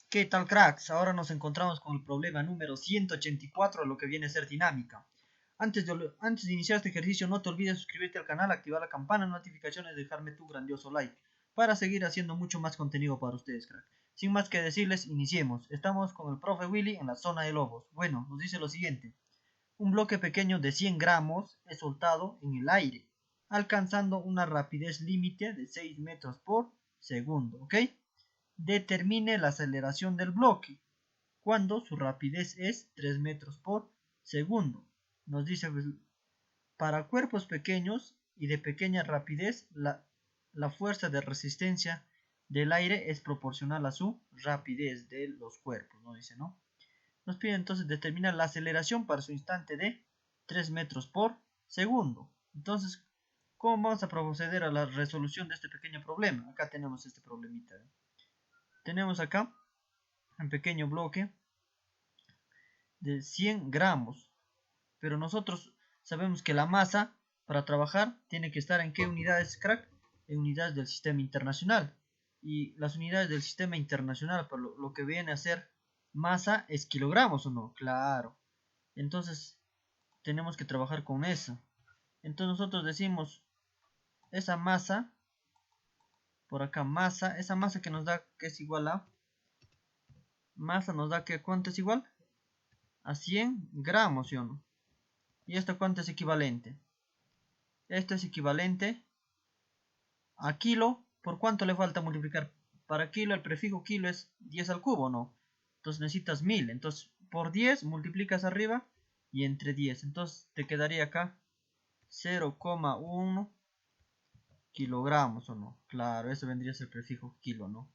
¿Qué tal, cracks? Ahora nos encontramos con el problema número 184, lo que viene a ser dinámica. Antes de iniciar este ejercicio, no te olvides suscribirte al canal, activar la campana de notificaciones y dejarme tu grandioso like para seguir haciendo mucho más contenido para ustedes, cracks. Sin más que decirles, iniciemos. Estamos con el profe Willy en la zona de lobos. Bueno, nos dice lo siguiente. Un bloque pequeño de 100 gramos es soltado en el aire, alcanzando una rapidez límite de 6 metros por segundo, ¿ok? Determine la aceleración del bloque cuando su rapidez es 3 metros por segundo. Nos dice, para cuerpos pequeños y de pequeña rapidez, la fuerza de resistencia del aire es proporcional a su rapidez de los cuerpos, ¿no? Dice, ¿no? Nos pide entonces determinar la aceleración para su instante de 3 metros por segundo. Entonces, ¿cómo vamos a proceder a la resolución de este pequeño problema? Acá tenemos este problemita. Tenemos acá un pequeño bloque de 100 gramos, pero nosotros sabemos que la masa para trabajar tiene que estar en qué unidades, crack, en unidades del sistema internacional, y las unidades del sistema internacional por lo que viene a ser masa es kilogramos, o no, claro. Entonces tenemos que trabajar con eso. Entonces nosotros decimos esa masa por acá, masa, esa masa que nos da que es igual a masa, nos da que cuánto es igual a 100 gramos, ¿sí o no? ¿Y esto cuánto es equivalente? Esto es equivalente a kilo. ¿Por cuánto le falta multiplicar? Para kilo el prefijo kilo es 10 al cubo, ¿no? Entonces necesitas 1000. Entonces por 10 multiplicas arriba y entre 10. Entonces te quedaría acá 0,1 kilogramos, ¿o no? Claro, eso vendría a ser el prefijo kilo, ¿no?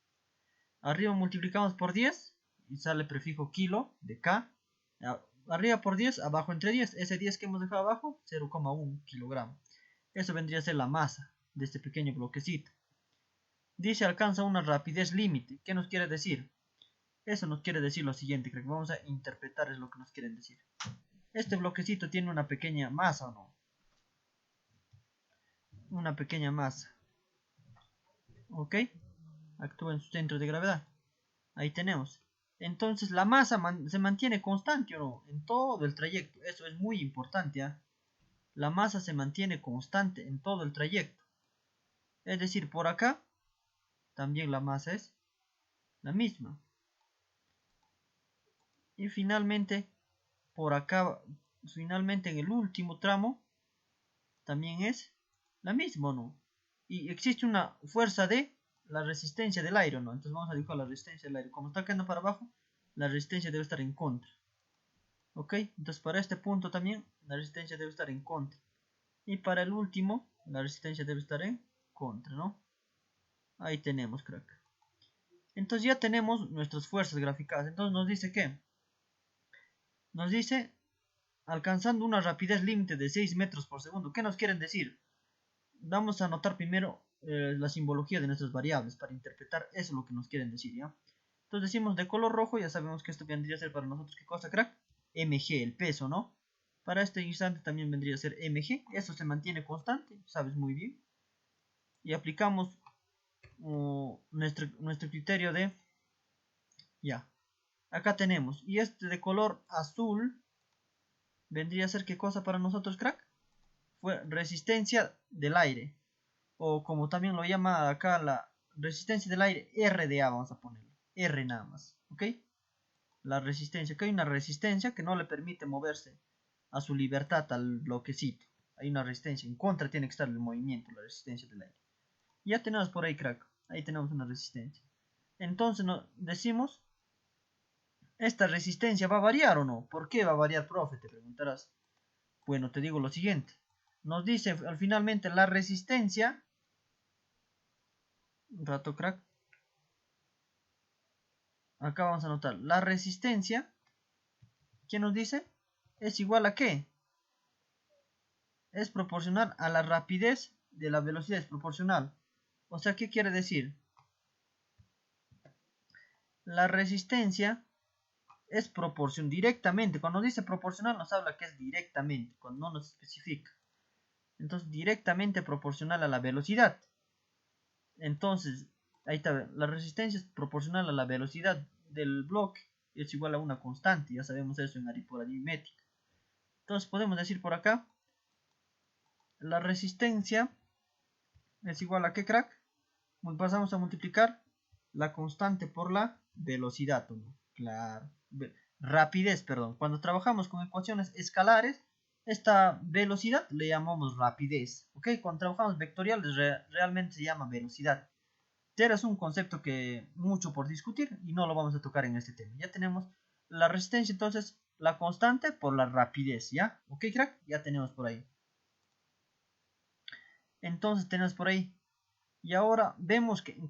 Arriba multiplicamos por 10 y sale el prefijo kilo de K. Arriba por 10, abajo entre 10. Ese 10 que hemos dejado abajo, 0,1 kilogramos. Eso vendría a ser la masa de este pequeño bloquecito. Dice alcanza una rapidez límite. ¿Qué nos quiere decir? Eso nos quiere decir lo siguiente, creo que vamos a interpretar es lo que nos quieren decir. Este bloquecito tiene una pequeña masa, ¿o no? Una pequeña masa. ¿Ok? Actúa en su centro de gravedad. Ahí tenemos. Entonces la masa se mantiene constante, ¿o no? En todo el trayecto. Eso es muy importante, ¿eh? La masa se mantiene constante en todo el trayecto. Es decir, por acá también la masa es la misma. Y finalmente, por acá, finalmente en el último tramo, también es la misma, ¿no? Y existe una fuerza de la resistencia del aire, ¿no? Entonces vamos a dibujar la resistencia del aire. Como está cayendo para abajo, la resistencia debe estar en contra. ¿Ok? Entonces para este punto también la resistencia debe estar en contra. Y para el último, la resistencia debe estar en contra, ¿no? Ahí tenemos, crack. Entonces ya tenemos nuestras fuerzas graficadas. Entonces nos dice ¿qué? Nos dice alcanzando una rapidez límite de 6 metros por segundo. ¿Qué nos quieren decir? Vamos a anotar primero la simbología de nuestras variables para interpretar eso lo que nos quieren decir, ¿ya? Entonces decimos de color rojo, ya sabemos que esto vendría a ser para nosotros, ¿qué cosa, crack? mg, el peso, ¿no? Para este instante también vendría a ser mg, eso se mantiene constante, sabes muy bien. Y aplicamos nuestro criterio de, ya, acá tenemos, y este de color azul vendría a ser ¿qué cosa para nosotros, crack? Fue resistencia del aire, o como también lo llama acá la resistencia del aire, RDA vamos a ponerlo, R nada más, ¿ok? La resistencia, que hay una resistencia que no le permite moverse a su libertad al bloquecito. Hay una resistencia, en contra tiene que estar el movimiento, la resistencia del aire. Ya tenemos por ahí, crack, ahí tenemos una resistencia. Entonces decimos, ¿esta resistencia va a variar o no? ¿Por qué va a variar, profe? Te preguntarás. Bueno, te digo lo siguiente. Nos dice finalmente la resistencia, un rato, crack. Acá vamos a anotar la resistencia. ¿Qué nos dice? ¿Es igual a qué? Es proporcional a la rapidez de la velocidad, es proporcional. O sea, ¿qué quiere decir? La resistencia es proporcional directamente. Cuando dice proporcional nos habla que es directamente, cuando no nos especifica. Entonces, directamente proporcional a la velocidad. Entonces, ahí está, la resistencia es proporcional a la velocidad del bloque es igual a una constante. Ya sabemos eso por aritmética. Entonces podemos decir por acá, la resistencia es igual a ¿qué, crack? Pasamos a multiplicar la constante por la velocidad, ¿no? Claro. Rapidez, perdón. Cuando trabajamos con ecuaciones escalares, esta velocidad le llamamos rapidez. ¿Ok? Cuando trabajamos vectoriales, realmente se llama velocidad. Pero es un concepto que mucho por discutir y no lo vamos a tocar en este tema. Ya tenemos la resistencia, entonces la constante por la rapidez, ¿ya? ¿Ok, crack? Ya tenemos por ahí. Entonces tenemos por ahí. Y ahora vemos que en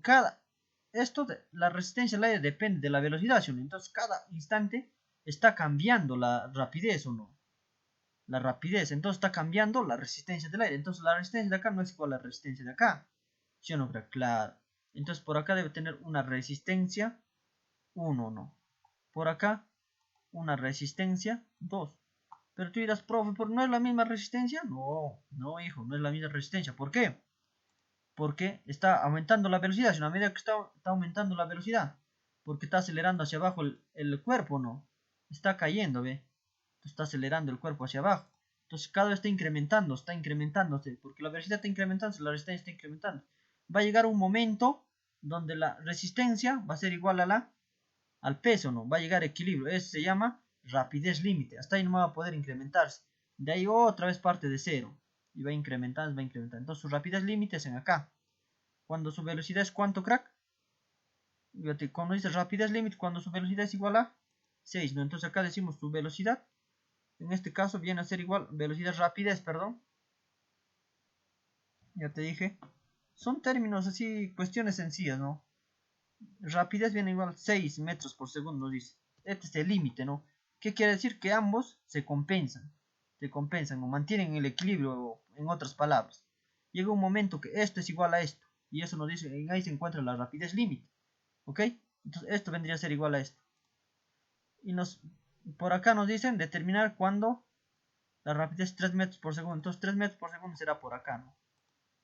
la resistencia al aire depende de la velocidad, ¿no? Entonces cada instante está cambiando la rapidez, ¿o no? La rapidez, entonces está cambiando la resistencia del aire. Entonces la resistencia de acá no es igual a la resistencia de acá. ¿Sí o no? Claro. Entonces por acá debe tener una resistencia 1, ¿no? Por acá una resistencia 2. Pero tú dirás, profe, ¿pero no es la misma resistencia? No, no, hijo, no es la misma resistencia. ¿Por qué? Porque está aumentando la velocidad. Si a medida que está aumentando la velocidad, porque está acelerando hacia abajo el cuerpo, ¿no? Está cayendo, ¿ve? Está acelerando el cuerpo hacia abajo. Entonces cada vez está incrementándose, porque la velocidad está incrementándose, la resistencia está incrementando. Va a llegar un momento donde la resistencia va a ser igual al peso, ¿no? Va a llegar a equilibrio. Eso se llama rapidez límite. Hasta ahí no va a poder incrementarse. De ahí otra vez parte de cero. Y va incrementando, va incrementando. Entonces su rapidez límite es en acá. Cuando su velocidad es ¿cuánto, crack? Fíjate, cuando dice rapidez límite, cuando su velocidad es igual a 6, ¿no? Entonces acá decimos su velocidad. En este caso viene a ser igual, velocidad rapidez, perdón. Ya te dije. Son términos así, cuestiones sencillas, ¿no? Rapidez viene igual a 6 metros por segundo, nos dice. Este es el límite, ¿no? ¿Qué quiere decir? Que ambos se compensan o mantienen el equilibrio, en otras palabras. Llega un momento que esto es igual a esto, y eso nos dice, ahí se encuentra la rapidez límite, ¿ok? Entonces esto vendría a ser igual a esto. Y por acá nos dicen determinar cuándo la rapidez es 3 metros por segundo, entonces 3 metros por segundo será por acá, ¿no?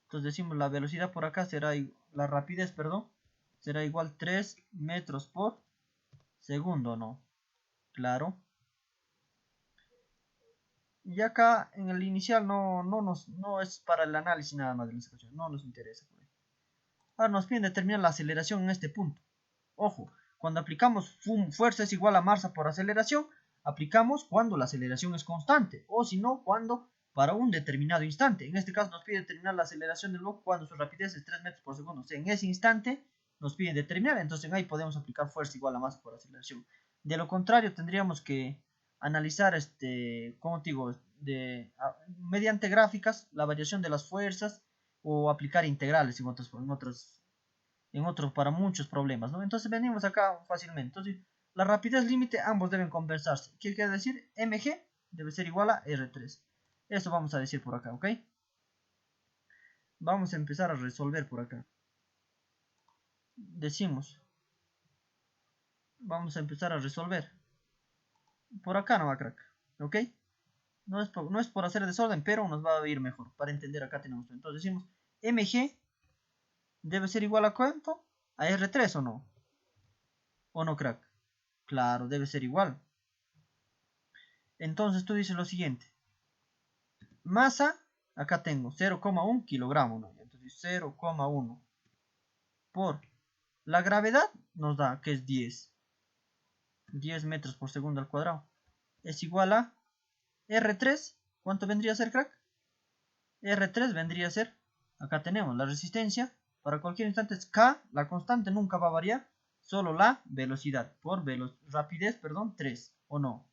Entonces decimos la velocidad por acá será, la rapidez, perdón, será igual 3 metros por segundo, ¿no? Claro. Y acá en el inicial no es para el análisis nada más de la ecuación, no nos interesa. Ahora nos piden determinar la aceleración en este punto. Ojo, cuando aplicamos fuerza es igual a masa por aceleración, aplicamos cuando la aceleración es constante, o si no, cuando para un determinado instante. En este caso nos pide determinar la aceleración del bloque cuando su rapidez es 3 metros por segundo. O sea, en ese instante nos piden determinar, entonces ahí podemos aplicar fuerza igual a masa por aceleración. De lo contrario, tendríamos que analizar, como te digo, mediante gráficas, la variación de las fuerzas o aplicar integrales en otros para muchos problemas, ¿no? Entonces venimos acá fácilmente. Entonces, la rapidez límite, ambos deben compensarse. ¿Qué quiere decir? Mg debe ser igual a R3. Eso vamos a decir por acá, ¿ok? Vamos a empezar a resolver por acá. Decimos, vamos a empezar a resolver. Por acá no va, crack, ¿ok? No es por hacer desorden, pero nos va a ir mejor. Para entender acá tenemos. Entonces decimos, Mg debe ser igual a ¿cuánto? A R3 o no. ¿O no, crack? Claro, debe ser igual. Entonces tú dices lo siguiente. Masa, acá tengo 0,1 kilogramos, ¿no? Entonces 0,1 por la gravedad nos da que es 10 metros por segundo al cuadrado. Es igual a R3. ¿Cuánto vendría a ser, crack? R3 vendría a ser, acá tenemos la resistencia. Para cualquier instante es K, la constante nunca va a variar. Solo la velocidad, rapidez, perdón, 3, ¿o no?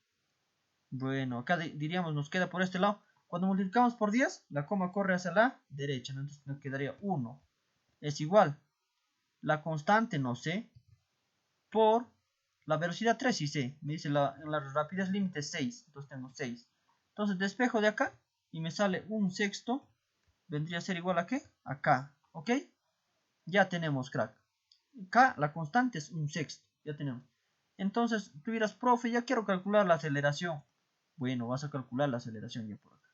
Bueno, acá diríamos nos queda por este lado. Cuando multiplicamos por 10, la coma corre hacia la derecha, ¿no? Entonces nos quedaría 1. Es igual. La constante no sé. Por la velocidad 3 sí sé. Me dice en la rapidez límite 6. Entonces tengo 6. Entonces despejo de acá y me sale un sexto. Vendría a ser igual a ¿qué? A K. ¿Ok? Ya tenemos, crack. K, la constante es un sexto. Ya tenemos. Entonces tú dirás, profe, ya quiero calcular la aceleración. Bueno, vas a calcular la aceleración ya por acá.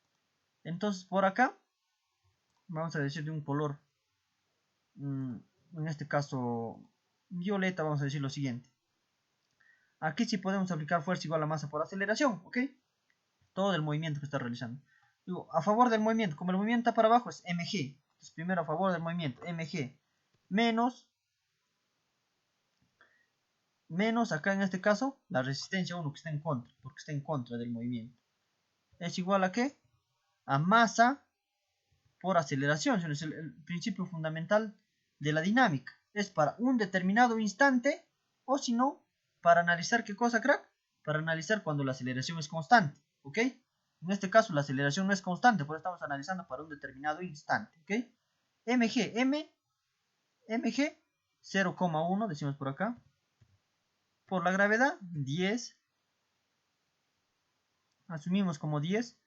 Entonces por acá vamos a decir de un color, en este caso violeta, vamos a decir lo siguiente. Aquí sí podemos aplicar fuerza igual a masa por aceleración, ¿ok? Todo el movimiento que está realizando. Digo, a favor del movimiento, como el movimiento está para abajo es mg. Entonces primero a favor del movimiento, mg. Menos acá en este caso, la resistencia 1 que está en contra, porque está en contra del movimiento. ¿Es igual a qué? A masa por aceleración. Es el principio fundamental de la dinámica. Es para un determinado instante, o si no, para analizar qué cosa, crack. Para analizar cuando la aceleración es constante, ¿ok? En este caso la aceleración no es constante, por eso estamos analizando para un determinado instante, ¿ok? mg 0,1 decimos por acá. Por la gravedad 10. Asumimos como 10.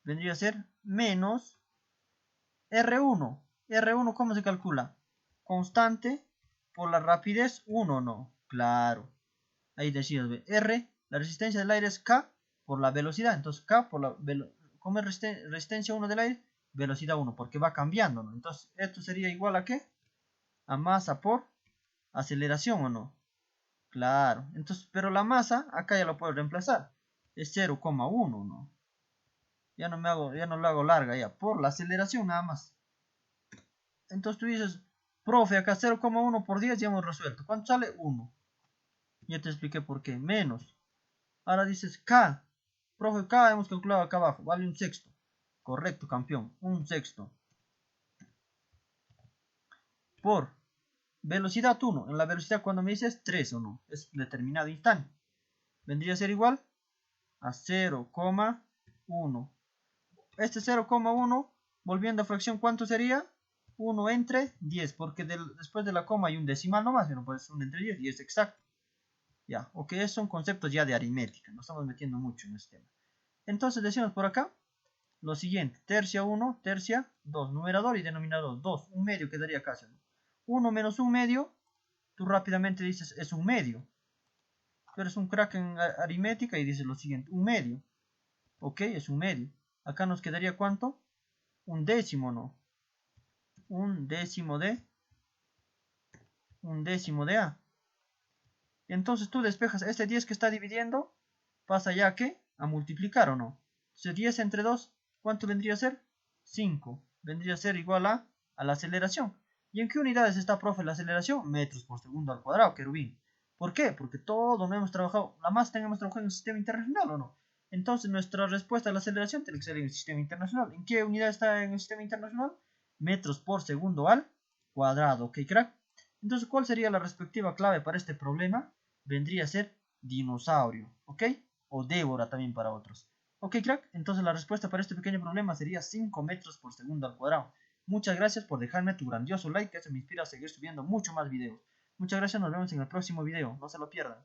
Vendría a ser menos R1. R1, ¿cómo se calcula? Constante por la rapidez 1, no. Claro. Ahí decías, R, la resistencia del aire es K por la velocidad. Entonces K por la ¿cómo es resistencia 1 del aire? Velocidad 1, porque va cambiando, ¿no? Entonces, esto sería igual a ¿qué? A masa por aceleración, ¿o no? Claro. Entonces, pero la masa, acá ya lo puedo reemplazar. Es 0,1, ¿no? Ya no lo hago larga ya. Por la aceleración nada más. Entonces tú dices, profe, acá 0,1 por 10 ya hemos resuelto. ¿Cuánto sale? 1. Ya te expliqué por qué. Menos. Ahora dices K. Profe, K hemos calculado acá abajo. Vale un sexto. Correcto, campeón. Un sexto. Por velocidad 1. En la velocidad cuando me dices 3 o no. Es determinado instante. Vendría a ser igual a 0,1. Este 0,1, volviendo a fracción, ¿cuánto sería? 1 entre 10, porque después de la coma hay un decimal nomás, pero pues 1 entre 10 y es exacto. Ya, ok, esos son conceptos ya de aritmética, nos estamos metiendo mucho en este tema. Entonces decimos por acá lo siguiente, tercia 1, tercia 2, numerador y denominador 2, un medio quedaría acá. 1 menos un medio, tú rápidamente dices es un medio. Tú eres un crack en aritmética y dices lo siguiente, un medio. Ok, es un medio. Acá nos quedaría ¿cuánto? Un décimo, ¿no? Un décimo de A. Entonces tú despejas este 10 que está dividiendo, pasa ya a ¿qué? A multiplicar, ¿o no? Entonces 10 entre 2, ¿cuánto vendría a ser? 5. Vendría a ser igual a la aceleración. ¿Y en qué unidades está, profe, la aceleración? Metros por segundo al cuadrado, querubín. ¿Por qué? Porque todo no hemos trabajado, la más hemos trabajado en el sistema internacional, ¿o no? Entonces nuestra respuesta a la aceleración tiene que ser en el sistema internacional. ¿En qué unidad está en el sistema internacional? Metros por segundo al cuadrado, ¿ok, crack? Entonces, ¿cuál sería la respectiva clave para este problema? Vendría a ser dinosaurio, ¿ok? O Débora también para otros. ¿Ok, crack? Entonces la respuesta para este pequeño problema sería 5 metros por segundo al cuadrado. Muchas gracias por dejarme tu grandioso like, que eso me inspira a seguir subiendo mucho más videos. Muchas gracias, nos vemos en el próximo video, no se lo pierdan.